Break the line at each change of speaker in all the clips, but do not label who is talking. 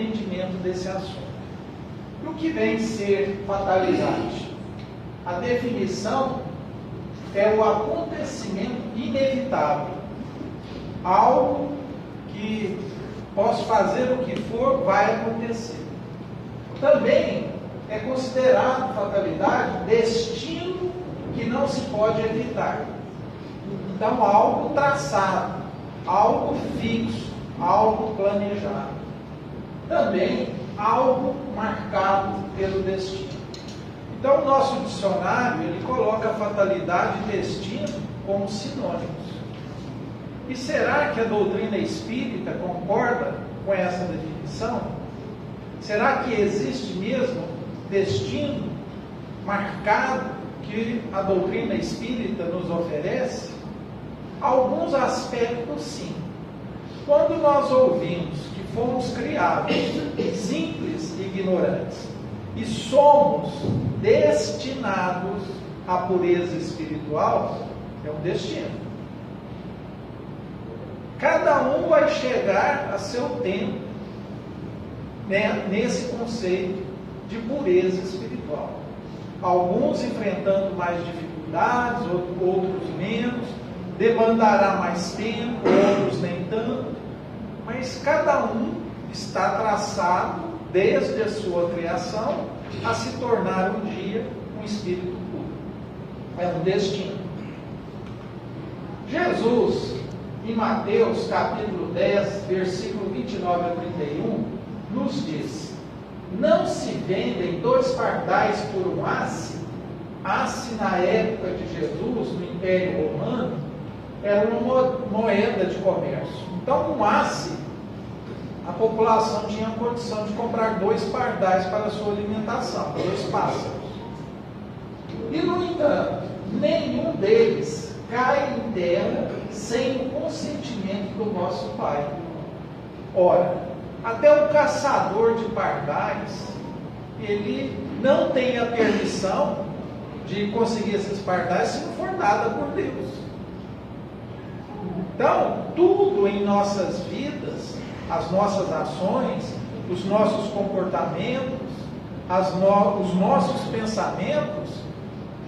entendimento desse assunto. E o que vem ser fatalidade? A definição é o acontecimento inevitável. Algo que posso fazer o que for, vai acontecer. Também é considerado fatalidade destino que não se pode evitar. Então, algo traçado, algo fixo, algo planejado. Também algo marcado pelo destino. Então, o nosso dicionário, ele coloca fatalidade e destino como sinônimos. E será que a doutrina espírita concorda com essa definição? Será que existe mesmo destino marcado que a doutrina espírita nos oferece? Alguns aspectos, sim. Quando nós ouvimos que fomos criados simples e ignorantes e somos destinados à pureza espiritual, é um destino. Cada um vai chegar a seu tempo, né, nesse conceito de pureza espiritual. Alguns enfrentando mais dificuldades, outros menos, demandará mais tempo, outros nem tanto, mas cada um está traçado, desde a sua criação, a se tornar um dia um espírito puro. É um destino. Jesus, em Mateus capítulo 10, versículo 29 a 31, nos diz: não se vendem 2 pardais por um asse. Asse, na época de Jesus, no Império Romano, era uma moeda de comércio. Então, um asse, a população tinha a condição de comprar 2 pardais para a sua alimentação, 2 pássaros. E, no entanto, nenhum deles cai em terra sem o consentimento do vosso Pai. Ora, até o caçador de pardais, ele não tem a permissão de conseguir esses pardais se não for dada por Deus. Então, tudo em nossas vidas, as nossas ações, os nossos comportamentos, os nossos pensamentos,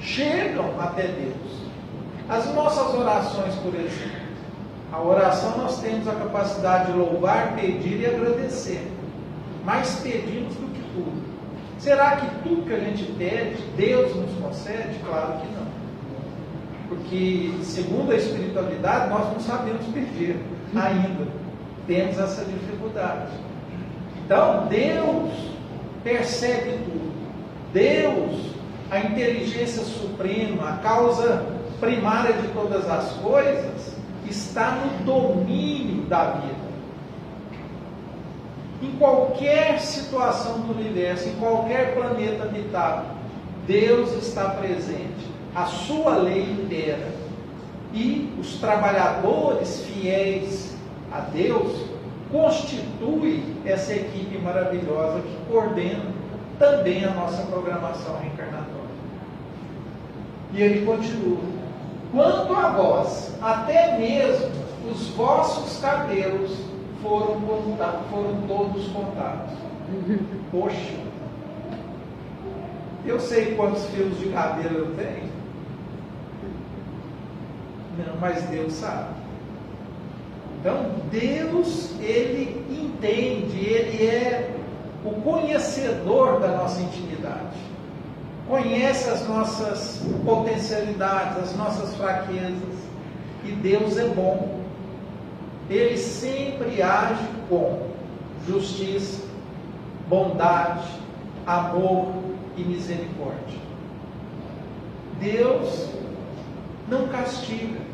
chegam até Deus. As nossas orações, por exemplo. A oração nós temos a capacidade de louvar, pedir e agradecer. Mais pedimos do que tudo. Será que tudo que a gente pede, Deus nos concede? Claro que não. Porque, segundo a espiritualidade, nós não sabemos pedir ainda. Temos essa dificuldade. Então, Deus percebe tudo. Deus, a inteligência suprema, a causa primária de todas as coisas, está no domínio da vida. Em qualquer situação do universo, em qualquer planeta habitado, Deus está presente. A sua lei impera. E os trabalhadores fiéis a Deus constituem essa equipe maravilhosa que coordena também a nossa programação reencarnatória. E ele continua: quanto a vós, até mesmo os vossos cabelos foram todos contados. Poxa, eu sei quantos fios de cabelo eu tenho. Não, mas Deus sabe. Então, Deus, Ele entende, Ele é o conhecedor da nossa intimidade. Conhece as nossas potencialidades, as nossas fraquezas. E Deus é bom. Ele sempre age com justiça, bondade, amor e misericórdia. Deus não castiga.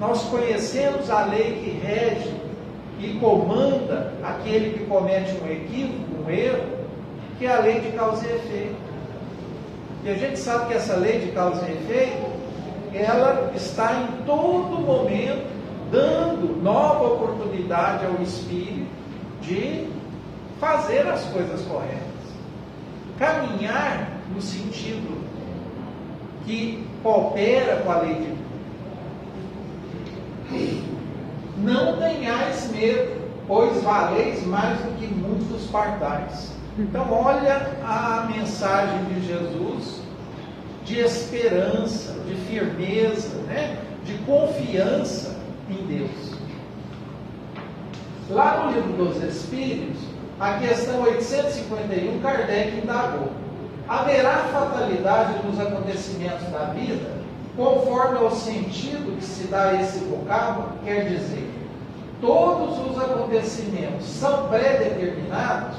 Nós conhecemos a lei que rege e comanda aquele que comete um equívoco, um erro, que é a lei de causa e efeito. E a gente sabe que essa lei de causa e efeito, ela está em todo momento dando nova oportunidade ao espírito de fazer as coisas corretas. Caminhar no sentido que coopera com a lei divina. Não tenhais medo pois valeis mais do que muitos pardais. Então, olha a mensagem de Jesus de esperança, de firmeza, né? De confiança em Deus. Lá no Livro dos Espíritos, a questão 851, Kardec indagou: haverá fatalidade nos acontecimentos da vida, conforme ao sentido que se dá a esse vocábulo? Quer dizer, todos os acontecimentos são pré-determinados?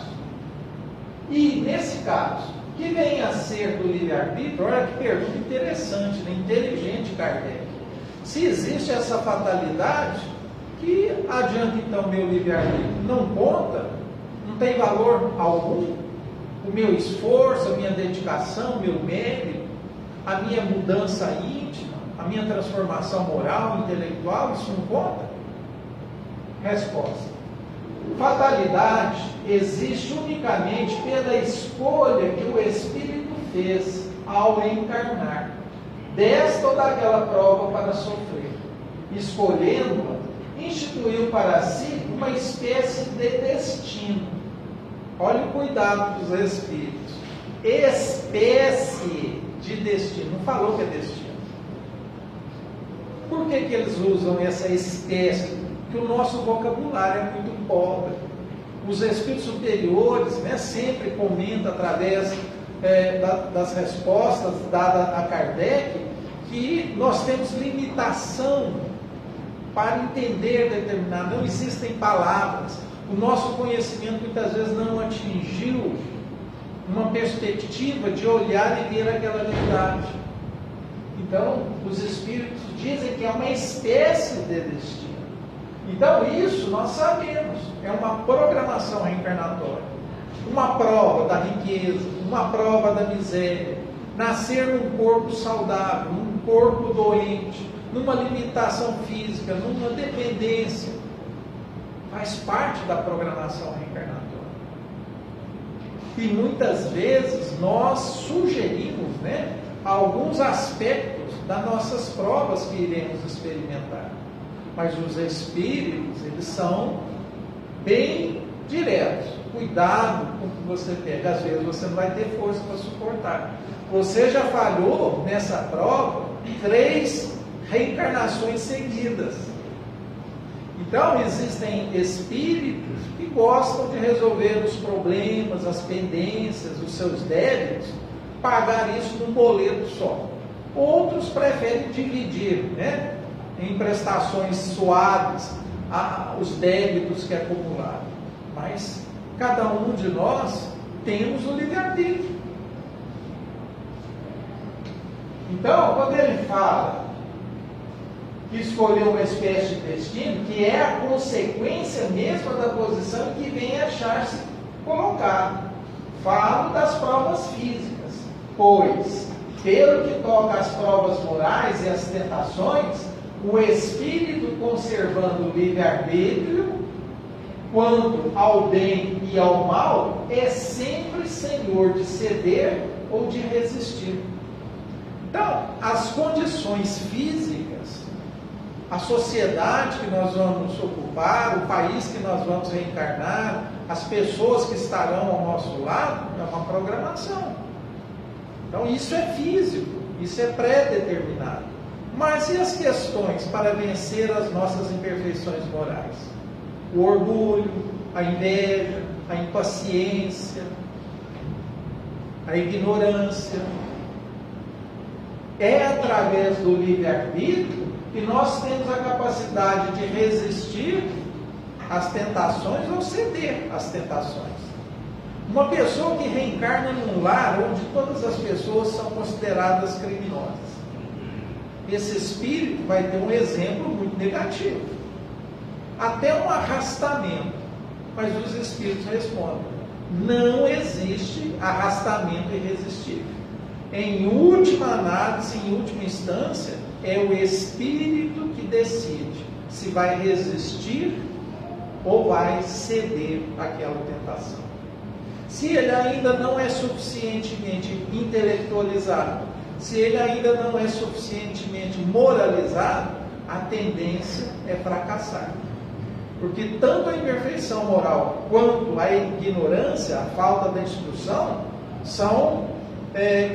E, nesse caso, que vem a ser do livre-arbítrio? Olha que pergunta interessante, né? Inteligente, Kardec. Se existe essa fatalidade, que adianta então meu livre-arbítrio? Não conta? Não tem valor algum? O meu esforço, a minha dedicação, o meu mérito, a minha mudança íntima, a minha transformação moral, intelectual, isso não conta? Resposta: fatalidade existe unicamente pela escolha que o Espírito fez ao encarnar, desta ou daquela prova para sofrer. Escolhendo-a, instituiu para si uma espécie de destino. Olha o cuidado dos Espíritos. Espécie de destino. Não falou que é destino. Por que eles usam essa espécie? Porque o nosso vocabulário é muito pobre. Os Espíritos superiores, né, sempre comentam através das respostas dadas a Kardec, que nós temos limitação para entender determinado. Não existem palavras. O nosso conhecimento muitas vezes não atingiu uma perspectiva de olhar e ver aquela verdade. Então, os Espíritos dizem que é uma espécie de destino. Então, isso nós sabemos, é uma programação reencarnatória, uma prova da riqueza, uma prova da miséria, nascer num corpo saudável, num corpo doente, numa limitação física, numa dependência, faz parte da programação reencarnatória. E muitas vezes nós sugerimos, né, alguns aspectos das nossas provas que iremos experimentar. Mas os espíritos, eles são bem diretos. Cuidado com o que você pega. Às vezes você não vai ter força para suportar. Você já falhou nessa prova 3 reencarnações seguidas. Então, existem espíritos que gostam de resolver os problemas, as pendências, os seus débitos, pagar isso num boleto só. Outros preferem dividir, né, em prestações suaves, os débitos que acumularam. Mas cada um de nós temos o livre-arbítrio. Então, quando ele fala que escolheu uma espécie de destino, que é a consequência mesma da posição que vem achar-se colocado, falo das provas físicas, pois, pelo que toca às provas morais e às tentações, o espírito, conservando o livre-arbítrio, quanto ao bem e ao mal, é sempre senhor de ceder ou de resistir. Então, as condições físicas, a sociedade que nós vamos ocupar, o país que nós vamos reencarnar, as pessoas que estarão ao nosso lado, é uma programação. Então, isso é físico, isso é pré-determinado. Mas e as questões para vencer as nossas imperfeições morais? O orgulho, a inveja, a impaciência, a ignorância. É através do livre-arbítrio que nós temos a capacidade de resistir às tentações ou ceder às tentações. Uma pessoa que reencarna num lar onde todas as pessoas são consideradas criminosas, esse espírito vai ter um exemplo muito negativo, até um arrastamento. Mas os espíritos respondem: não existe arrastamento irresistível. Em última análise, em última instância, é o espírito que decide se vai resistir ou vai ceder àquela tentação. Se ele ainda não é suficientemente intelectualizado, se ele ainda não é suficientemente moralizado, a tendência é fracassar. Porque tanto a imperfeição moral quanto a ignorância, a falta da instrução, são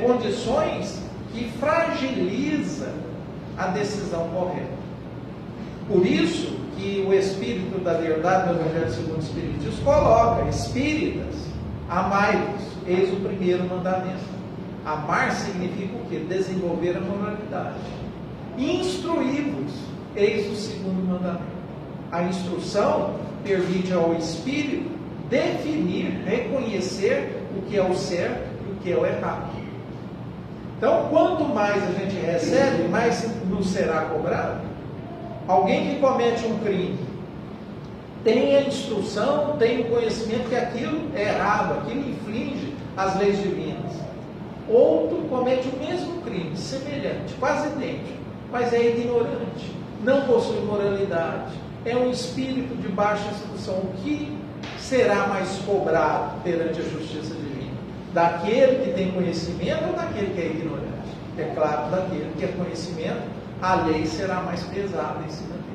condições que fragilizam a decisão correta. Por isso que o Espírito da Verdade do Evangelho segundo o Espiritismo coloca: espíritas, amai-vos, eis o primeiro mandamento. Amar significa o quê? Desenvolver a moralidade. Instruí-vos, eis o segundo mandamento. A instrução permite ao espírito definir, reconhecer o que é o certo e o que é o errado. Então, quanto mais a gente recebe, mais nos será cobrado. Alguém que comete um crime tem a instrução, tem o conhecimento que aquilo é errado, aquilo infringe as leis divinas. Outro comete o mesmo crime, semelhante, quase idêntico, mas é ignorante, não possui moralidade, é um espírito de baixa instrução. O que será mais cobrado perante a justiça divina? Daquele que tem conhecimento ou daquele que é ignorante? É claro, daquele que é conhecimento, a lei será mais pesada em cima dele.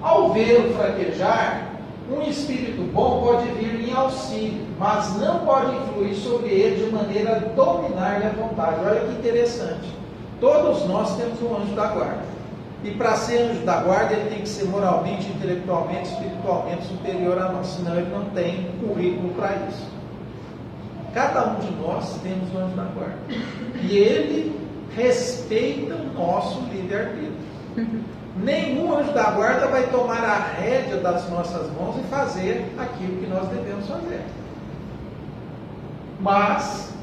Ao vê-lo fraquejar, um espírito bom pode vir em auxílio, mas não pode influir sobre ele de maneira a dominar-lhe a vontade. Olha que interessante. Todos nós temos um anjo da guarda. E para ser anjo da guarda, ele tem que ser moralmente, intelectualmente, espiritualmente superior a nós, senão ele não tem currículo para isso. Cada um de nós temos um anjo da guarda. E ele respeita o nosso livre-arbítrio. Nenhum anjo da guarda vai tomar a rédea das nossas mãos e fazer aquilo que nós devemos fazer. Mas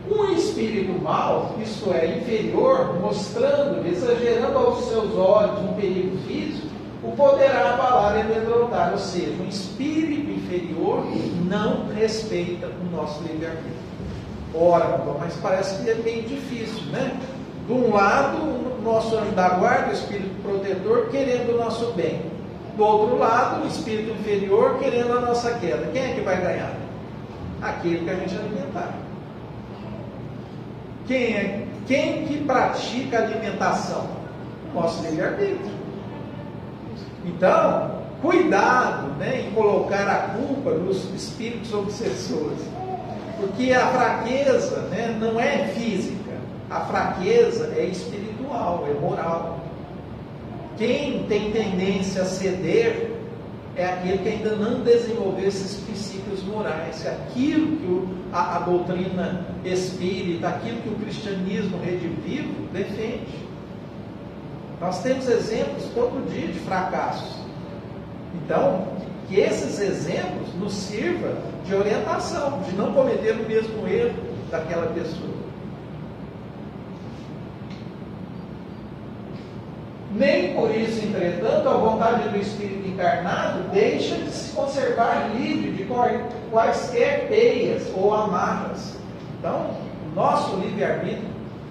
um espírito mau, isto é, inferior, mostrando, exagerando aos seus olhos um perigo físico, o poderá abalar e amedrontar. Ou seja, um espírito inferior não respeita o nosso livre-arbítrio. Ora, mas parece que é bem difícil, né? De um lado, o nosso anjo da guarda, o espírito protetor, querendo o nosso bem. Do outro lado, o espírito inferior querendo a nossa queda. Quem é que vai ganhar? Aquele que a gente alimentar. Quem que pratica a alimentação? O nosso livre-arbítrio. Então, cuidado, né, em colocar a culpa nos espíritos obsessores. Porque a fraqueza, né, não é física. A fraqueza é espiritual, é moral. Quem tem tendência a ceder é aquele que ainda não desenvolveu esses princípios morais. Aquilo que a doutrina espírita, aquilo que o cristianismo redivivo defende. Nós temos exemplos todo dia de fracassos. Então, que esses exemplos nos sirvam de orientação, de não cometer o mesmo erro daquela pessoa. Nem por isso, entretanto, a vontade do Espírito encarnado deixa de se conservar livre de quaisquer peias ou amarras. Então, o nosso livre-arbítrio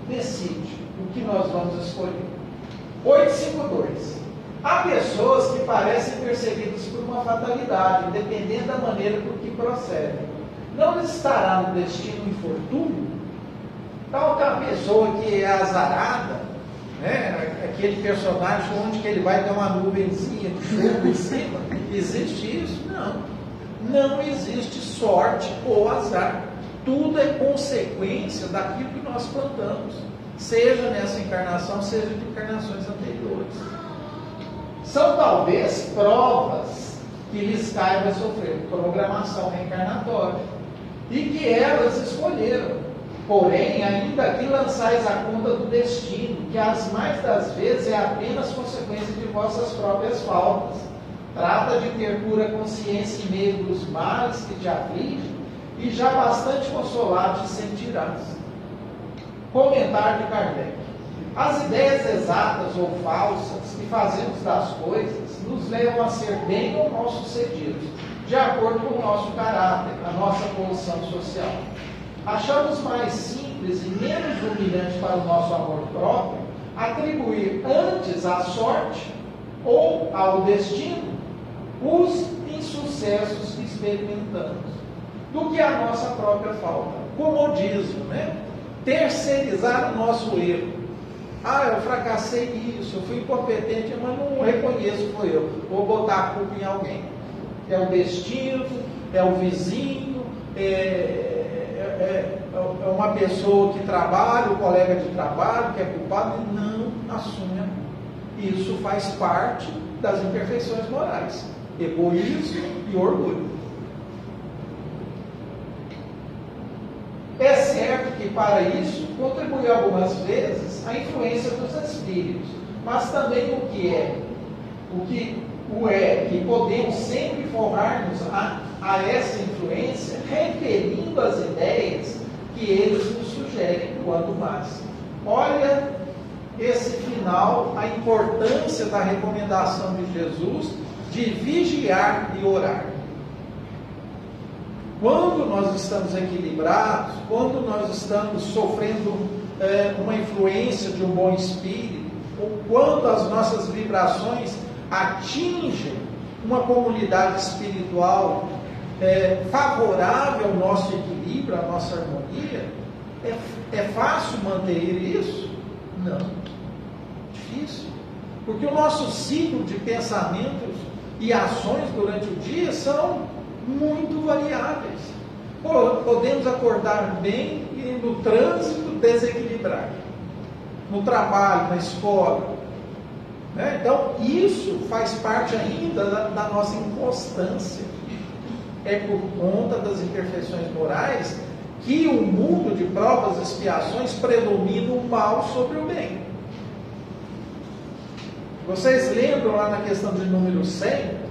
decide o que nós vamos escolher. 852. Há pessoas que parecem perseguidas por uma fatalidade, dependendo da maneira por que procedem. Não lhes estará no destino um infortúnio? Tal que a pessoa que é azarada, né, aquele personagem onde que ele vai ter uma nuvenzinha de fogo em cima, existe isso? Não. Não existe sorte ou azar. Tudo é consequência daquilo que nós plantamos, seja nessa encarnação, seja de encarnações anteriores. São talvez provas que lhes caiba sofrer, programação reencarnatória, e que elas escolheram. Porém, ainda que lançais a conta do destino, que as mais das vezes é apenas consequência de vossas próprias faltas. Trata de ter pura consciência em meio dos males que te afligem, e já bastante consolado te sentirás. Comentário de Kardec. As ideias exatas ou falsas que fazemos das coisas nos levam a ser bem ou mal sucedidos, de acordo com o nosso caráter, a nossa posição social. Achamos mais simples e menos humilhante para o nosso amor próprio atribuir antes à sorte ou ao destino os insucessos que experimentamos, do que a nossa própria falta. Comodismo, né? Terceirizar o nosso erro. eu fracassei nisso, eu fui incompetente, mas não reconheço que foi eu. Vou botar a culpa em alguém. É o destino, é o vizinho, é uma pessoa que trabalha, o colega de trabalho que é culpado, e não assume a culpa. Isso faz parte das imperfeições morais. Egoísmo e orgulho. É certo que para isso contribui algumas vezes a influência dos espíritos, mas também o que é que podemos sempre forrar-nos a essa influência, referindo as ideias que eles nos sugerem quando mais. Olha esse final, a importância da recomendação de Jesus de vigiar e orar. Quando nós estamos equilibrados, quando nós estamos sofrendo uma influência de um bom espírito, ou quando as nossas vibrações atingem uma comunidade espiritual favorável ao nosso equilíbrio, à nossa harmonia, é fácil manter isso? Não. Difícil. Porque o nosso ciclo de pensamentos e ações durante o dia são muito variáveis. Podemos acordar bem e no trânsito desequilibrar. No trabalho, na escola. Né? Então, isso faz parte ainda da nossa inconstância. É por conta das imperfeições morais que o mundo de provas e expiações predomina o mal sobre o bem. Vocês lembram lá na questão de número 100,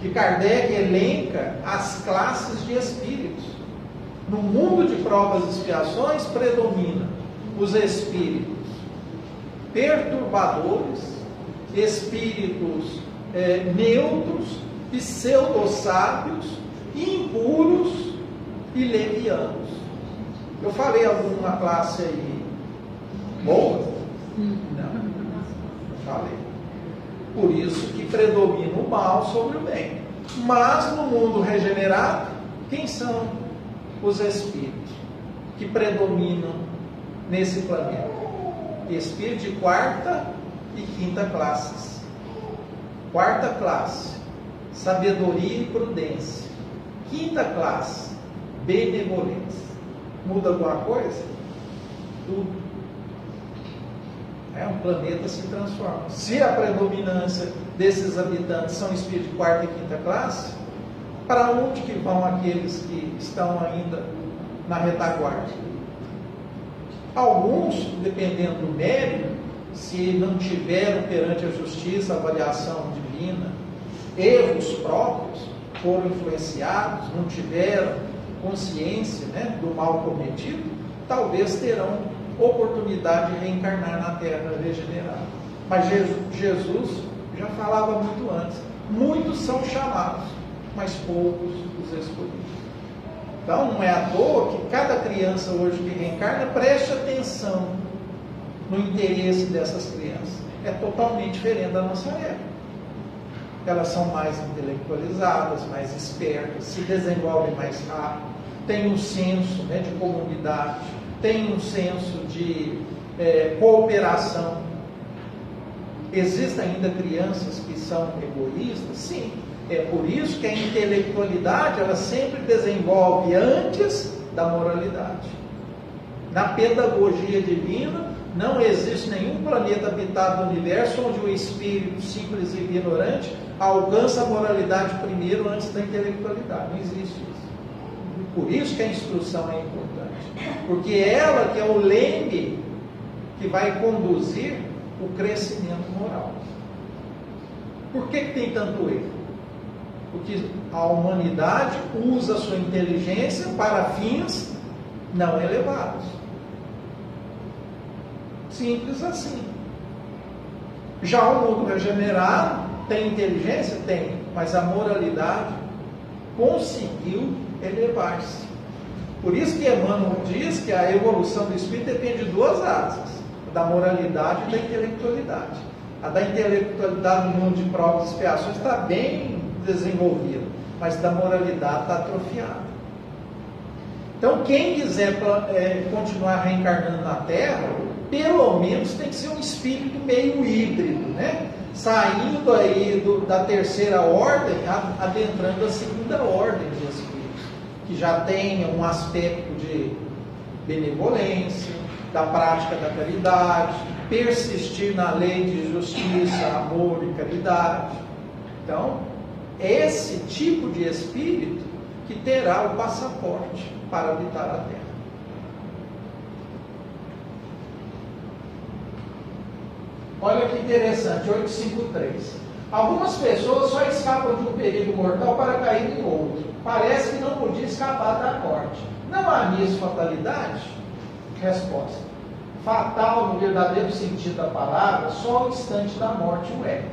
que Kardec elenca as classes de espíritos. No mundo de provas e expiações predomina os espíritos perturbadores, espíritos neutros, pseudo-sábios, impuros e levianos. Eu falei alguma classe aí boa? Não, eu falei. Por isso que predomina o mal sobre o bem. Mas no mundo regenerado, quem são os espíritos que predominam nesse planeta? Espírito de quarta e quinta classes. Quarta classe, sabedoria e prudência. Quinta classe, benevolência. Muda alguma coisa? Tudo. Um planeta se transforma. Se a predominância desses habitantes são espíritos de quarta e quinta classe, para onde que vão aqueles que estão ainda na retaguarda? Alguns, dependendo do mérito, se não tiveram perante a justiça a avaliação divina, erros próprios, foram influenciados, não tiveram consciência, né, do mal cometido, talvez terão oportunidade de reencarnar na Terra regenerada. Mas Jesus já falava muito antes. Muitos são chamados, mas poucos os escolhidos. Então não é à toa que cada criança hoje que reencarna preste atenção no interesse dessas crianças. É totalmente diferente da nossa época. Elas são mais intelectualizadas, mais espertas, se desenvolvem mais rápido, têm um senso, né, de comunidade, tem um senso de cooperação. Existem ainda crianças que são egoístas? Sim. É por isso que a intelectualidade ela sempre desenvolve antes da moralidade. Na pedagogia divina, não existe nenhum planeta habitado no universo onde o espírito simples e ignorante alcança a moralidade primeiro antes da intelectualidade. Não existe isso. Por isso que a instrução é importante. Porque ela que é o leme que vai conduzir o crescimento moral. Por que tem tanto erro? Porque a humanidade usa a sua inteligência para fins não elevados. Simples assim. Já o mundo regenerado tem inteligência? Tem. Mas a moralidade conseguiu elevar-se. Por isso que Emmanuel diz que a evolução do espírito depende de duas asas: da moralidade e da intelectualidade. A da intelectualidade no mundo de provas e expiações está bem desenvolvida, mas da moralidade está atrofiada. Então, quem quiser continuar reencarnando na Terra, pelo menos tem que ser um espírito meio híbrido, né? Saindo aí da terceira ordem, adentrando a segunda ordem de espíritos, que já tenha um aspecto de benevolência, da prática da caridade, persistir na lei de justiça, amor e caridade. Então, esse tipo de espírito que terá o passaporte para habitar a Terra. Olha que interessante, 853. Algumas pessoas só escapam de um perigo mortal para cair em outro. Parece que não podia escapar da morte. Não há nisso fatalidade? Resposta: fatal no verdadeiro sentido da palavra, só o instante da morte o é.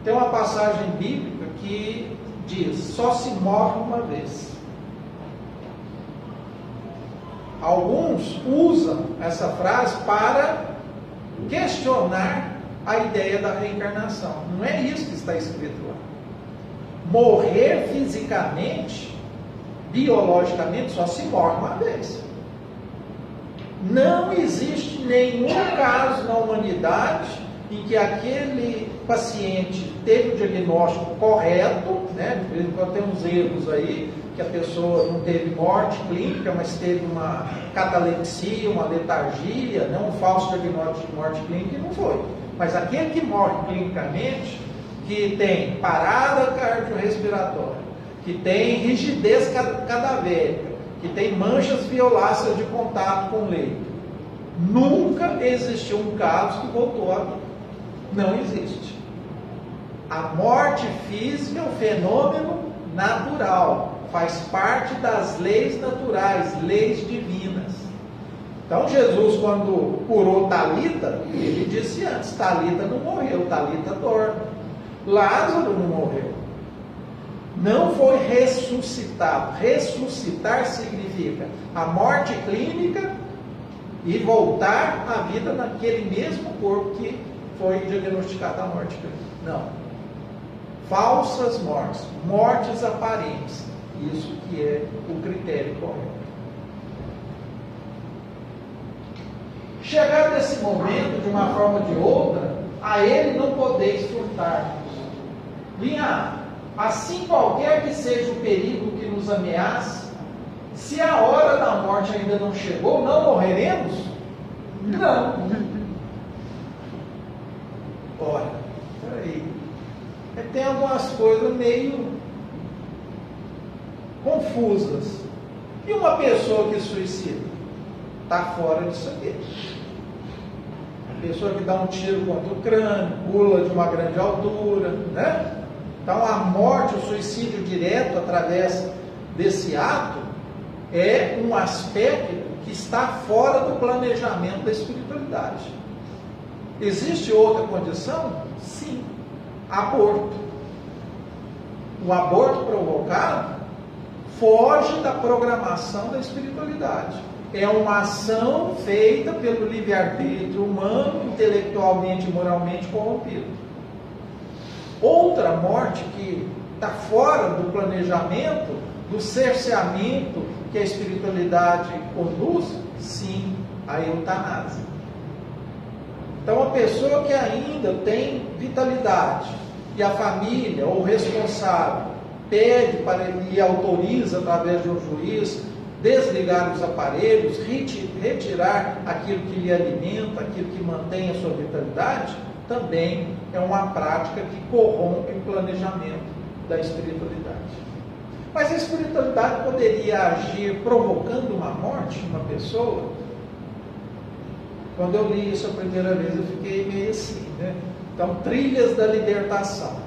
Tem uma passagem bíblica que diz: só se morre uma vez. Alguns usam essa frase para questionar a ideia da reencarnação. Não é isso que está escrito lá. Morrer fisicamente, biologicamente, só se morre uma vez. Não existe nenhum caso na humanidade em que aquele paciente teve o diagnóstico correto, né? De vez em quando tem uns erros aí, que a pessoa não teve morte clínica, mas teve uma catalepsia, uma letargia, né? Um falso diagnóstico de morte clínica, e não foi. Mas aquele que morre clinicamente, que tem parada cardiorrespiratória, que tem rigidez cadavérica, que tem manchas violáceas de contato com o leito, nunca existiu um caso que voltou à vida. Não existe. A morte física é um fenômeno natural, faz parte das leis naturais, leis divinas. Então Jesus, quando curou Talita, ele disse antes: Talita não morreu, Talita dorme. Lázaro não morreu, não foi ressuscitado. Ressuscitar significa a morte clínica e voltar à vida naquele mesmo corpo que foi diagnosticada a morte clínica. Não. Falsas mortes, mortes aparentes. Isso que é o critério correto. Chegar nesse momento, de uma forma ou de outra, a ele não podeis furtar-nos. Linha, assim qualquer que seja o perigo que nos ameace, se a hora da morte ainda não chegou, não morreremos? Não. Olha, peraí. Tem algumas coisas meio confusas. E uma pessoa que suicida? Está fora disso aqui. A pessoa que dá um tiro contra o crânio, pula de uma grande altura, né? Então a morte, o suicídio direto através desse ato é um aspecto que está fora do planejamento da espiritualidade. Existe outra condição? Sim. Aborto. O aborto provocado foge da programação da espiritualidade. É uma ação feita pelo livre-arbítrio humano, intelectualmente e moralmente corrompido. Outra morte que está fora do planejamento, do cerceamento que a espiritualidade conduz, sim, a eutanásia. Então, a pessoa que ainda tem vitalidade e a família ou o responsável pede para ele e autoriza através de um juiz desligar os aparelhos, retirar aquilo que lhe alimenta, aquilo que mantém a sua vitalidade, também é uma prática que corrompe o planejamento da espiritualidade. Mas a espiritualidade poderia agir provocando uma morte em uma pessoa? Quando eu li isso a primeira vez, eu fiquei meio assim, né? Então, Trilhas da Libertação,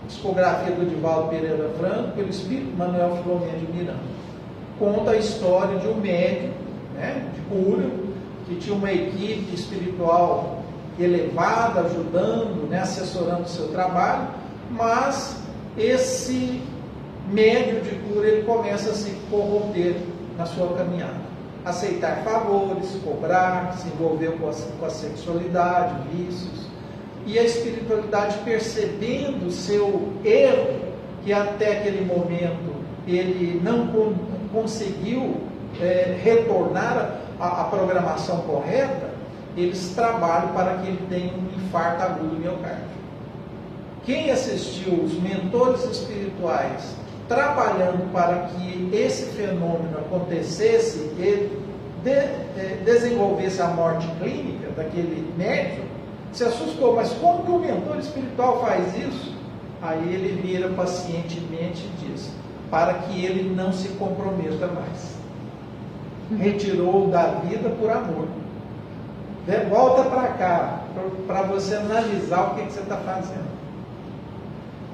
discografia do Divaldo Pereira Franco, pelo Espírito Manuel Filomeno de Miranda. Conta a história de um médico, né, de cura, que tinha uma equipe espiritual elevada, ajudando, né, assessorando o seu trabalho, mas esse médium de cura, ele começa a se corromper na sua caminhada, aceitar favores, cobrar, se envolver com a sexualidade, vícios, e a espiritualidade, percebendo o seu erro, que até aquele momento ele não conseguiu retornar à programação correta, eles trabalham para que ele tenha um infarto agudo do miocárdio. Quem assistiu os mentores espirituais trabalhando para que esse fenômeno acontecesse e desenvolvesse a morte clínica daquele médium, se assustou. Mas como que o mentor espiritual faz isso? Aí ele vira pacientemente e diz: para que ele não se comprometa mais. Retirou da vida por amor. Volta para cá, para você analisar o que você está fazendo.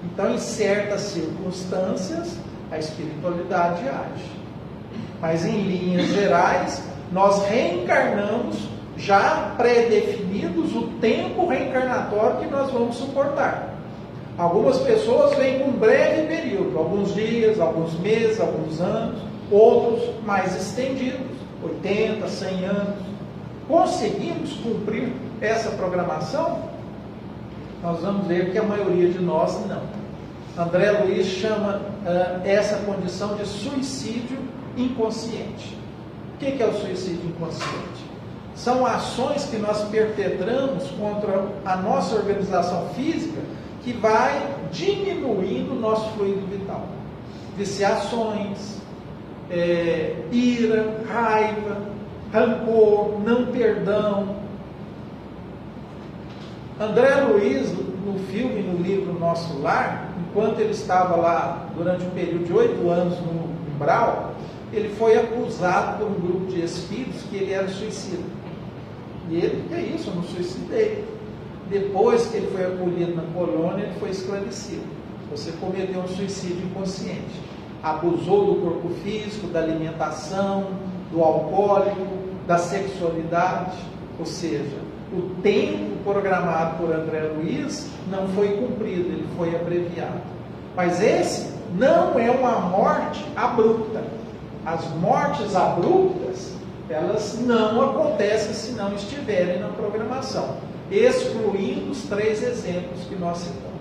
Então, em certas circunstâncias, a espiritualidade age. Mas, em linhas gerais, nós reencarnamos já pré-definidos o tempo reencarnatório que nós vamos suportar. Algumas pessoas vêm com um breve período, alguns dias, alguns meses, alguns anos, outros mais estendidos, 80, 100 anos. Conseguimos cumprir essa programação? Nós vamos ver que a maioria de nós não. André Luiz chama essa condição de suicídio inconsciente. O que é o suicídio inconsciente? São ações que nós perpetramos contra a nossa organização física que vai diminuindo o nosso fluido vital. Viciações, ira, raiva, rancor, não perdão. André Luiz, no filme, no livro Nosso Lar, enquanto ele estava lá durante um período de 8 anos no umbral, ele foi acusado por um grupo de espíritos que ele era suicida. E ele, que é isso, eu não suicidei. Depois que ele foi acolhido na colônia, ele foi esclarecido. Você cometeu um suicídio inconsciente. Abusou do corpo físico, da alimentação, do alcoólico, da sexualidade, ou seja, o tempo programado por André Luiz não foi cumprido, ele foi abreviado. Mas esse não é uma morte abrupta. As mortes abruptas, elas não acontecem se não estiverem na programação, excluindo os 3 exemplos que nós citamos.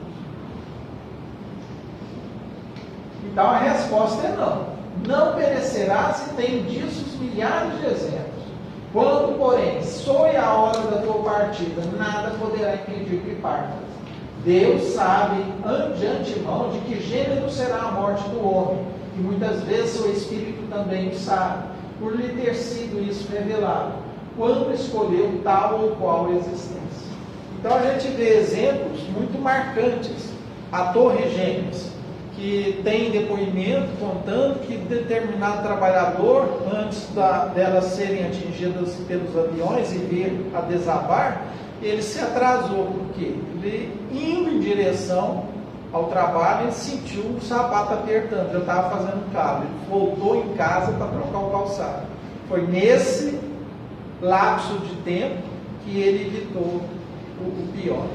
Então a resposta é não. Não perecerás e tem disso milhares de exemplos. Quando, porém, soe a hora da tua partida, nada poderá impedir que partas. Deus sabe de antemão de que gênero será a morte do homem, e muitas vezes seu Espírito também o sabe, por lhe ter sido isso revelado, quando escolheu tal ou qual existência. Então a gente vê exemplos muito marcantes. A Torre Gêmeas, que tem depoimento contando que determinado trabalhador, antes delas serem atingidas pelos aviões e vir a desabar, ele se atrasou, porque ele, indo em direção ao trabalho, ele sentiu o sapato apertando, já estava fazendo um calo, ele voltou em casa para trocar o calçado. Foi nesse lapso de tempo que ele evitou o pior.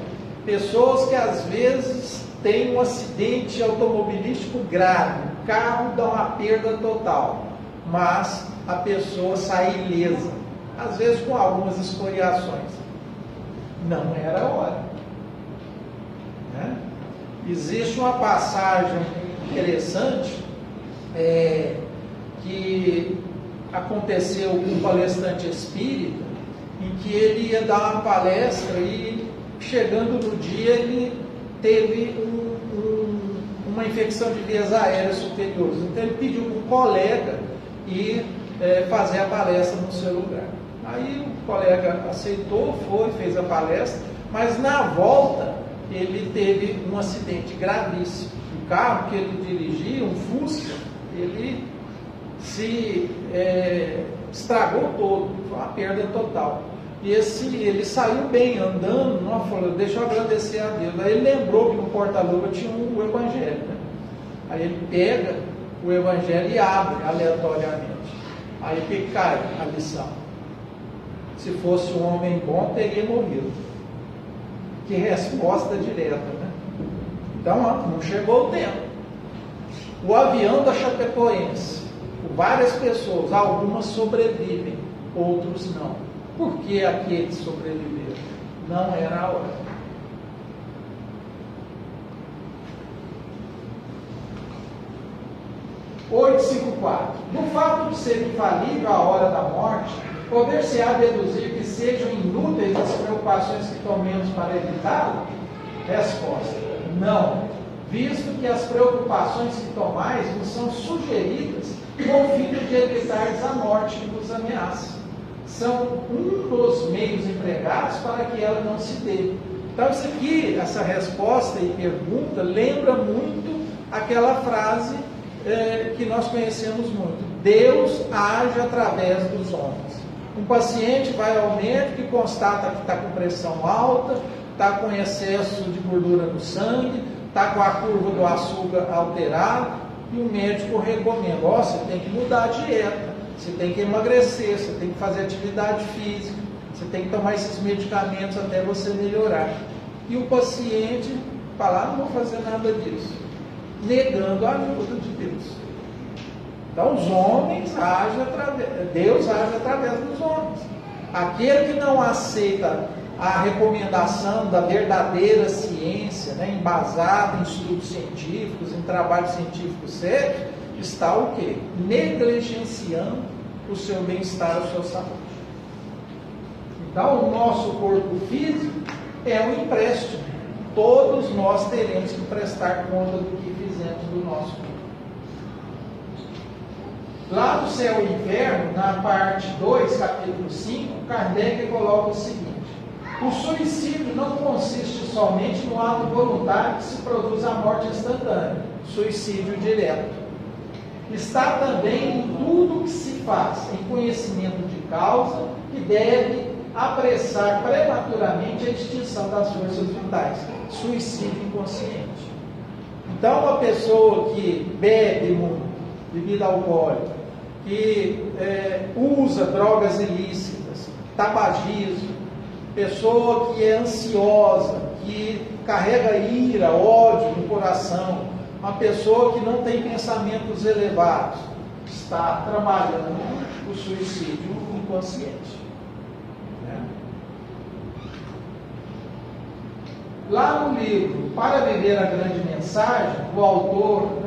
Pessoas que às vezes têm um acidente automobilístico grave, o carro dá uma perda total, mas a pessoa sai ilesa, às vezes com algumas escoriações. Não era a hora, né? Existe uma passagem interessante que aconteceu com um palestrante espírita, em que ele ia dar uma palestra e, chegando no dia, ele teve uma infecção de vias aéreas superiores. Então ele pediu para um colega ir fazer a palestra no seu lugar. Aí o colega aceitou, foi, fez a palestra, mas na volta ele teve um acidente gravíssimo. O carro que ele dirigia, um Fusca, ele se estragou todo, foi uma perda total. E ele saiu bem, andando, falou, deixa eu agradecer a Deus. Aí ele lembrou que no porta-luva tinha o Evangelho, né? Aí ele pega o Evangelho e abre aleatoriamente. Aí que cai a lição. Se fosse um homem bom, teria morrido. Que resposta direta, né? Então, não chegou o tempo. O avião da Chapecoense, várias pessoas, algumas sobrevivem, outros não. Por que aqueles sobreviveram? Não era a hora. 854. Do fato de ser infalível a hora da morte, poder-se-á deduzir que sejam inúteis as preocupações que tomemos para evitá-la? Resposta: não, visto que as preocupações que tomais vos são sugeridas com o fim de evitardes a morte que vos ameaça. São um dos meios empregados para que ela não se dê. Então, isso aqui, essa resposta e pergunta, lembra muito aquela frase que nós conhecemos muito: Deus age através dos homens. Um paciente vai ao médico e constata que está com pressão alta, está com excesso de gordura no sangue, está com a curva do açúcar alterada, e o médico recomenda: ó, você tem que mudar a dieta, você tem que emagrecer, você tem que fazer atividade física, você tem que tomar esses medicamentos até você melhorar. E o paciente fala: não vou fazer nada disso, negando a ajuda de Deus. Então os homens agem através, Deus age através dos homens. Aquele que não aceita a recomendação da verdadeira ciência, né, embasada em estudos científicos, em trabalhos científicos sérios, está o quê? Negligenciando o seu bem-estar, a sua saúde. Então o nosso corpo físico é um empréstimo. Todos nós teremos que prestar conta do que fizemos do nosso corpo. Lá do Céu e Inferno, na parte 2, capítulo 5, Kardec coloca o seguinte: o suicídio não consiste somente no ato voluntário que se produz a morte instantânea, suicídio direto. Está também em tudo que se faz, em conhecimento de causa, que deve apressar prematuramente a extinção das forças vitais, suicídio inconsciente. Então, uma pessoa que bebe muito, bebida alcoólica, que usa drogas ilícitas, tabagismo, pessoa que é ansiosa, que carrega ira, ódio no coração, uma pessoa que não tem pensamentos elevados, está trabalhando o suicídio inconsciente. Lá no livro Para Viver a Grande Mensagem, o autor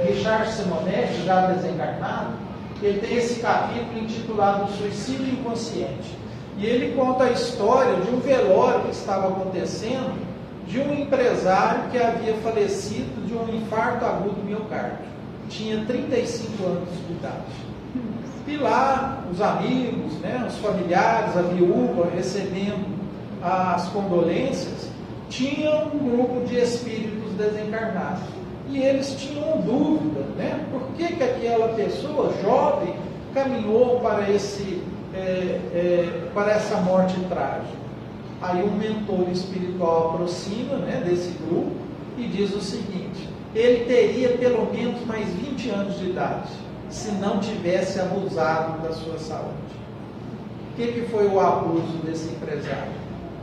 Richard Simonetti, já desencarnado, ele tem esse capítulo intitulado Suicídio Inconsciente. E ele conta a história de um velório que estava acontecendo de um empresário que havia falecido de um infarto agudo do miocárdio. Tinha 35 anos de idade. E lá, os amigos, né, os familiares, a viúva, recebendo as condolências, tinha um grupo de espíritos desencarnados. E eles tinham dúvida, né? Por que aquela pessoa jovem caminhou para essa morte trágica? Aí um mentor espiritual aproxima, né, desse grupo e diz o seguinte: ele teria pelo menos mais 20 anos de idade, se não tivesse abusado da sua saúde. O que foi o abuso desse empresário?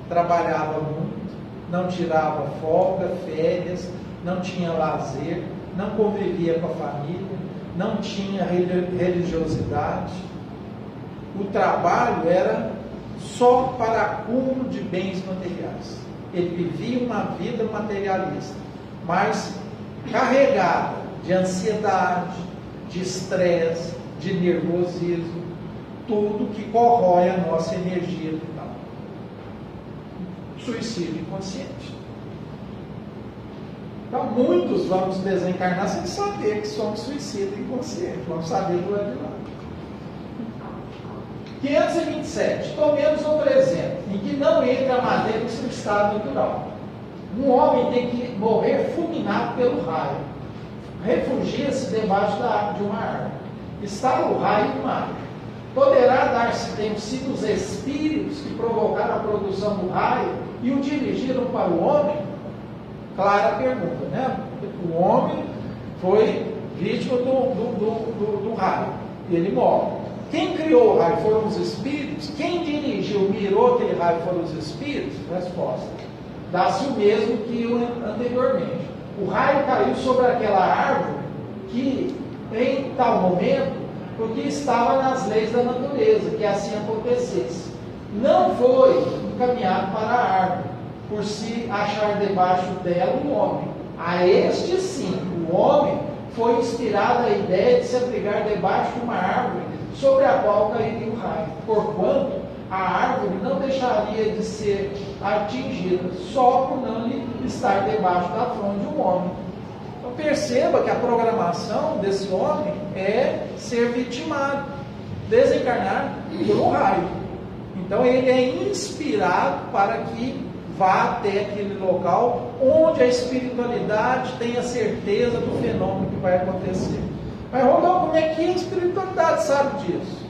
Trabalhava muito, não tirava folga, férias, não tinha lazer, não convivia com a família, não tinha religiosidade. O trabalho era só para acúmulo de bens materiais. Ele vivia uma vida materialista, mas carregada de ansiedade, de estresse, de nervosismo, tudo que corrói a nossa energia vital. Suicídio inconsciente. Então, muitos vamos desencarnar sem saber que somos suicídios inconscientes. Vamos saber do lado de lá. 527. Tomemos outro exemplo, em que não entra a matéria em seu estado natural. Um homem tem que morrer fulminado pelo raio. Refugia-se debaixo de uma árvore. Está o raio no mar. Poderá dar-se tempo sido os espíritos que provocaram a produção do raio e o dirigiram para o homem? Clara pergunta, né? O homem foi vítima do raio, ele morre. Quem criou o raio foram os espíritos? Quem dirigiu, mirou aquele raio foram os espíritos? Resposta: dá-se o mesmo que anteriormente. O raio caiu sobre aquela árvore que, em tal momento, porque estava nas leis da natureza, que assim acontecesse. Não foi encaminhado para a árvore, por se achar debaixo dela um homem. A este sim, o homem foi inspirada a ideia de se abrigar debaixo de uma árvore sobre a qual cairia o raio, porquanto a árvore não deixaria de ser atingida, só por não lhe estar debaixo da fronte de um homem. Então perceba que a programação desse homem é ser vitimado, desencarnar por um raio. Então ele é inspirado para que vá até aquele local onde a espiritualidade tenha certeza do fenômeno que vai acontecer. Mas Rondão, como é que a espiritualidade sabe disso?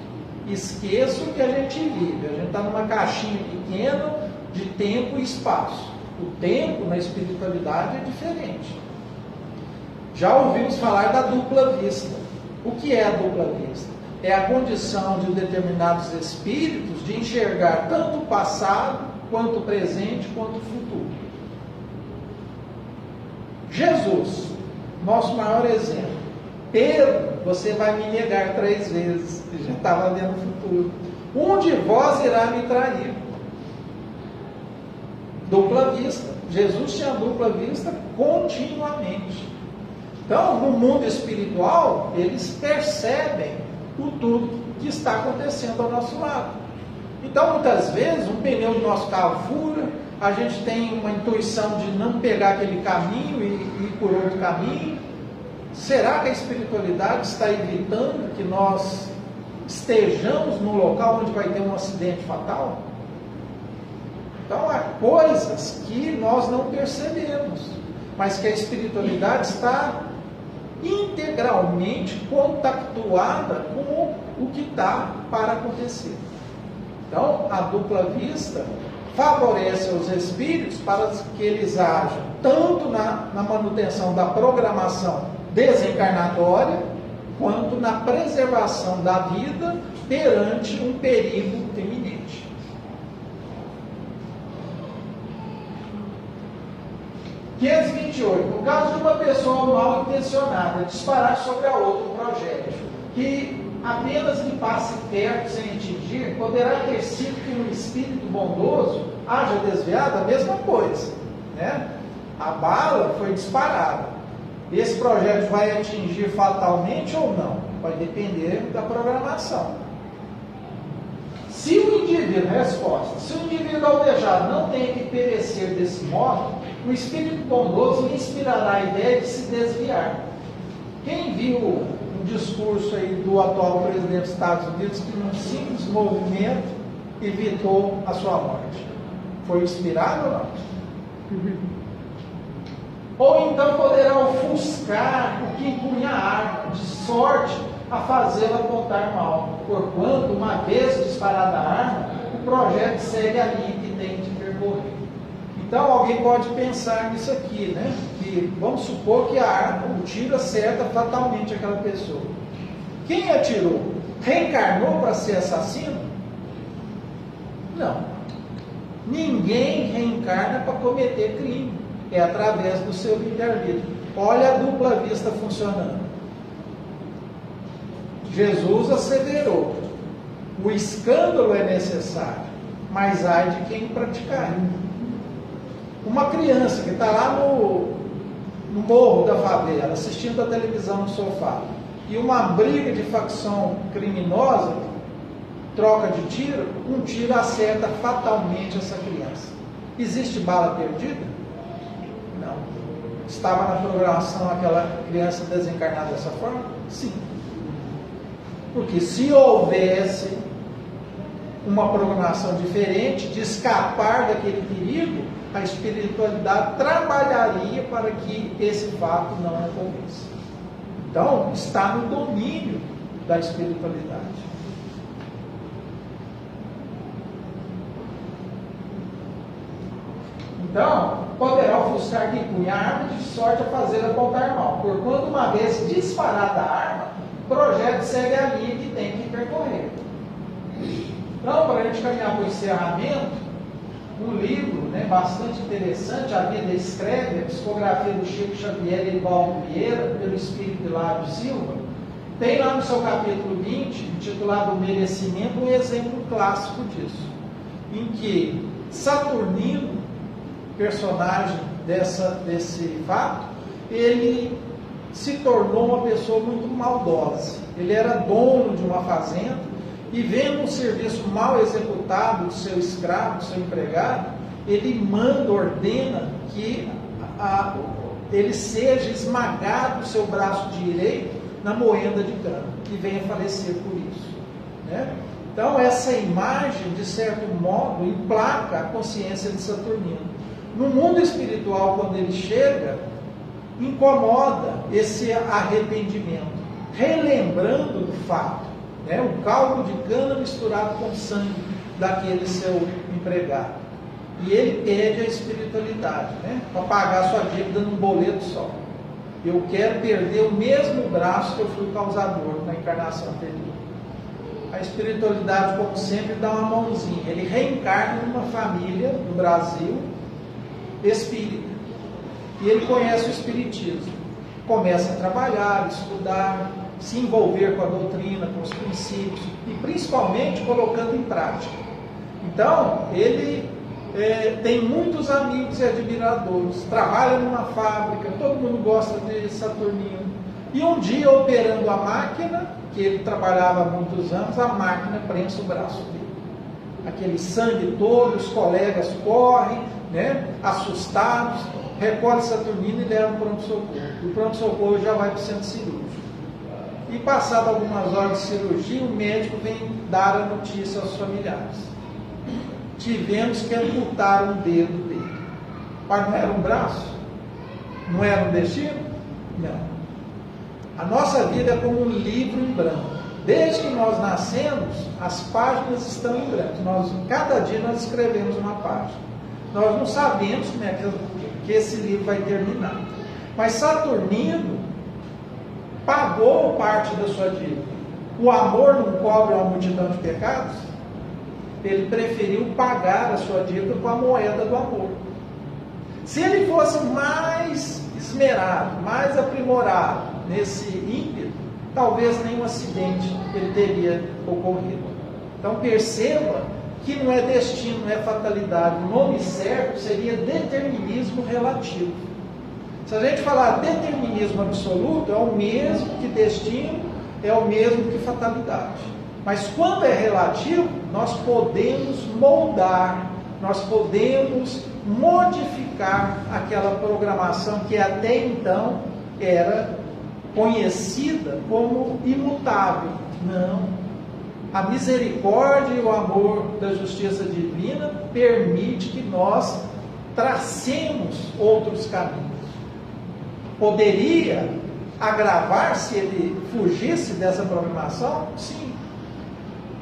Esqueça o que a gente vive. A gente está numa caixinha pequena de tempo e espaço. O tempo na espiritualidade é diferente. Já ouvimos falar da dupla vista. O que é a dupla vista? É a condição de determinados espíritos de enxergar tanto o passado, quanto o presente, quanto o futuro. Jesus, nosso maior exemplo. Pedro, você vai me negar 3 vezes. Ele já estava vendo o futuro. Um de vós irá me trair. Dupla vista. Jesus tinha dupla vista continuamente. Então, no mundo espiritual, eles percebem o tudo que está acontecendo ao nosso lado. Então, muitas vezes, um pneu do nosso carro fura, a gente tem uma intuição de não pegar aquele caminho e ir por outro caminho. Será que a espiritualidade está evitando que nós estejamos no local onde vai ter um acidente fatal? Então, há coisas que nós não percebemos, mas que a espiritualidade está integralmente contactuada com o que está para acontecer. Então, a dupla vista favorece os espíritos para que eles ajam tanto na manutenção da programação desencarnatória, quanto na preservação da vida perante um perigo iminente. – 528. No caso de uma pessoa mal intencionada disparar sobre a outra um projétil que apenas lhe passe perto sem atingir, poderá ter sido que um espírito bondoso haja desviado a mesma coisa, né? A bala foi disparada. Esse projétil vai atingir fatalmente ou não? Vai depender da programação. Se o indivíduo, resposta, se o indivíduo alvejado não tem que perecer desse modo, o espírito bondoso lhe inspirará a ideia de se desviar. Quem viu o discurso aí do atual presidente dos Estados Unidos que num simples movimento evitou a sua morte? Foi inspirado ou não? Ou então poderá ofuscar o que empunha a arma, de sorte a fazê-la apontar mal, porquanto, uma vez disparada a arma, o projeto segue a linha que tem de percorrer. Então alguém pode pensar nisso aqui, né? Que vamos supor que a arma, o tiro acerta fatalmente aquela pessoa. Quem atirou reencarnou para ser assassino? Não. Ninguém reencarna para cometer crime. É através do seu livre-arbítrio. Olha a dupla vista funcionando. Jesus asseverou: o escândalo é necessário, mas ai de quem praticar. Uma criança que está lá no morro da favela, assistindo a televisão no sofá, e uma briga de facção criminosa, troca de tiro, um tiro acerta fatalmente essa criança. Existe bala perdida? Não. Estava na programação aquela criança desencarnar dessa forma? Sim. Porque se houvesse uma programação diferente de escapar daquele perigo, a espiritualidade trabalharia para que esse fato não ocorresse. Então, está no domínio da espiritualidade. Então, poderá ofuscar que punha a arma de sorte a fazer apontar mal, porquanto uma vez disparada a arma, o projeto segue a linha que tem que percorrer. Então, para a gente caminhar para o encerramento, um livro, né, bastante interessante, A Vida Escreve, a psicografia do Chico Xavier e Valdo Vieira, pelo espírito de Lário Silva, tem lá no seu capítulo 20, intitulado O Merecimento, um exemplo clássico disso, em que Saturnino, personagem desse fato, ele se tornou uma pessoa muito maldosa. Ele era dono de uma fazenda e, vendo um serviço mal executado do seu escravo, do seu empregado, ele ordena que ele seja esmagado o seu braço direito na moenda de cana e venha falecer por isso, né? Então essa imagem, de certo modo, emplaca a consciência de Saturnino. No mundo espiritual, quando ele chega, incomoda esse arrependimento, relembrando do fato, né? O caldo de cana misturado com sangue daquele seu empregado. E ele pede a espiritualidade, né? Para pagar sua dívida num boleto só. Eu quero perder o mesmo braço que eu fui causador na encarnação anterior. A espiritualidade, como sempre, dá uma mãozinha. Ele reencarna numa família do Brasil espírita. E ele conhece o espiritismo. Começa a trabalhar, estudar, se envolver com a doutrina, com os princípios, e principalmente colocando em prática. Então, ele tem muitos amigos e admiradores, trabalha numa fábrica, todo mundo gosta de Saturnino. E um dia, operando a máquina, que ele trabalhava há muitos anos, a máquina prensa o braço dele. Aquele sangue todo, os colegas correm, né, assustados, recolhe Saturnino e leva para o pronto-socorro. O pronto-socorro já vai para o centro cirúrgico. E passado algumas horas de cirurgia, o médico vem dar a notícia aos familiares. Tivemos que amputar um dedo dele. Mas não era um braço? Não era um destino? Não. A nossa vida é como um livro em branco. Desde que nós nascemos, as páginas estão em branco. Cada dia nós escrevemos uma página. Nós não sabemos como é que esse livro vai terminar. Mas Saturnino pagou parte da sua dívida. O amor não cobre uma multidão de pecados? Ele preferiu pagar a sua dívida com a moeda do amor. Se ele fosse mais esmerado, mais aprimorado nesse ímpeto, talvez nenhum acidente ele teria ocorrido. Então perceba que não é destino, não é fatalidade. O nome certo seria determinismo relativo. Se a gente falar determinismo absoluto, é o mesmo que destino, é o mesmo que fatalidade. Mas quando é relativo, nós podemos moldar, nós podemos modificar aquela programação que até então era conhecida como imutável. Não. A misericórdia e o amor da justiça divina permite que nós tracemos outros caminhos. Poderia agravar se ele fugisse dessa programação? Sim.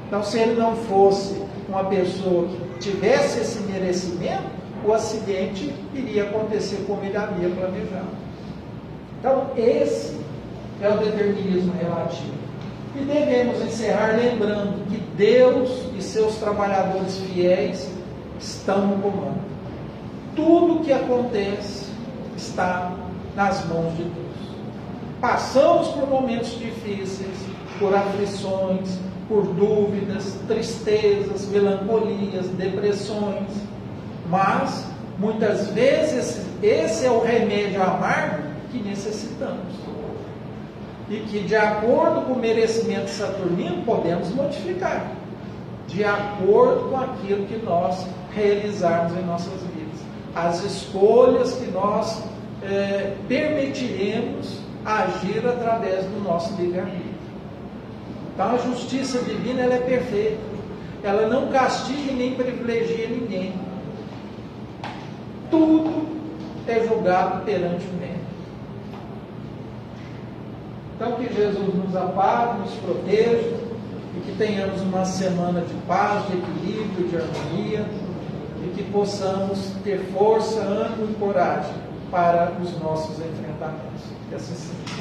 Então, se ele não fosse uma pessoa que tivesse esse merecimento, o acidente iria acontecer como ele havia planejado. Então, esse é o determinismo relativo. E devemos encerrar lembrando que Deus e seus trabalhadores fiéis estão no comando. Tudo o que acontece está nas mãos de Deus. Passamos por momentos difíceis, por aflições, por dúvidas, tristezas, melancolias, depressões, mas muitas vezes esse é o remédio amargo que necessitamos e que, de acordo com o merecimento saturnino, podemos modificar de acordo com aquilo que nós realizarmos em nossas vidas, as escolhas que nós permitiremos agir através do nosso livre-arbítrio. Então a justiça divina, ela é perfeita, ela não castiga e nem privilegia ninguém. Tudo é julgado perante o mérito. Então que Jesus nos ampare, nos proteja e que tenhamos uma semana de paz, de equilíbrio, de harmonia e que possamos ter força, ânimo e coragem para os nossos enfrentamentos. Que assim seja.